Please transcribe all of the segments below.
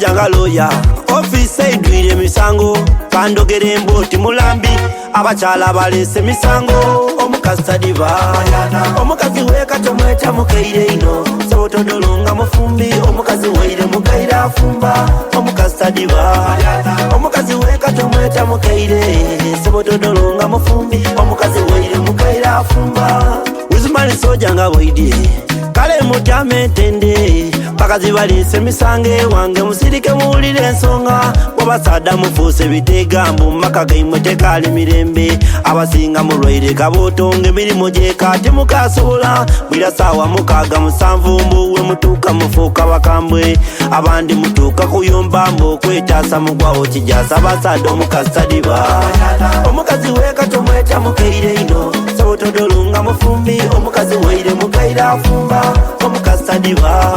Sojja nga lawyer office idwire misango kandogere mboti mulambi abakyala balese misango Omukazi Tadiba omukazi wekato mweta mukaire ino sabotodolunga mufumbi omukazi waire mukaire afumba Omukazi Tadiba omukazi wekato mweta mukaire sabotodolunga mufumbi omukazi waire mukaire afumba Uzimani Sojja nga waide kale mujame tende bakazi balise misange wange musirike muwulire ensonga bwabasada mufuuse bitegambu maka gaimwe tekali mirembe abasinga mulwaire kabotonga emirimu gyeka temukasobola bwira saawa 6-7 mbuwe mutuuka mufuuka bakambwe abandi mutuuka kuyomba mbu okwetaasa mugwawo kijasa basada Omukazi Tadiba omukazi wekato mweta mukaire ino sabotodolunga mufumbi omukazi waire mukaire afumba Omukazi Tadiba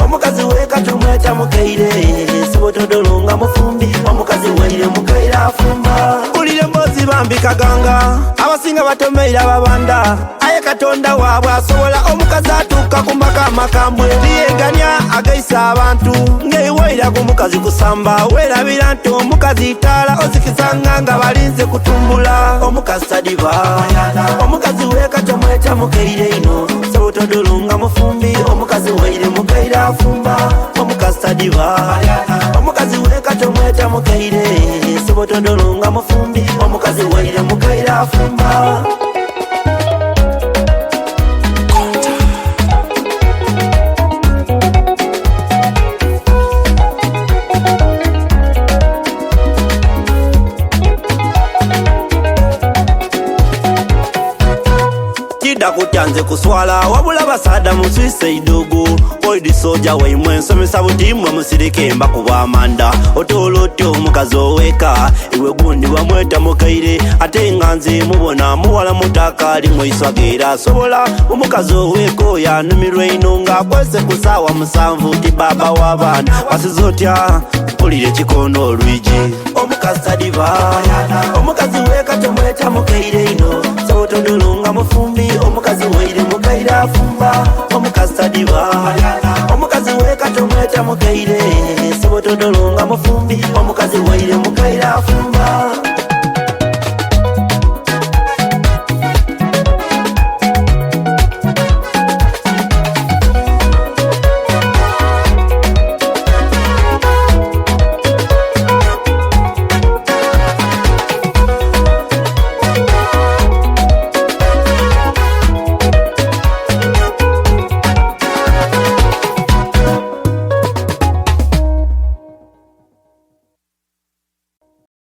omukazi wekato mweta mukaire sabotodolunga mufumbi omukazi waire mukaire afumba kulire mbozi bambikaganga abasinga batomeire ababanda aye Katonda waabwe asobola omukazi atuuka kumbaka amakambwe liyenganya agaisa abantu ngeiwaira ku mukazi kusamba werabira nti omukazi taala ozikizanga nga balinze kutumbula Omukazi Tadiba omukazi wekato mweta mukaire ino sabotodolunga mufumbi omukazi waire mukaire afumba Omukazi Tadiba omukazi wekato mweta mukaire sabotodolunga mufumbi omukazi waire mukaire afumba kutyanze kuswala wabula basada muswise idogo oidi Sojja waimwe nsomesa butimwe musirike mbakuba amanda otolotyo omukazi oweka iwe gundi bamweta mukaire ate nga nze mubona muwala mutaka limwiswagera sobola omukazi oweko yanumirwa ino ng'akwese ku saawa 7 ti baba w'abaana basizotya mpulire kikono olwigi Omukazi Tadiba omukazi wekato mweta mukaire ino sabotodolunga mufumbi omukazi waire mukaire afumba Omukazi Tadiba omukazi wekato mweta mukaire sabotodolunga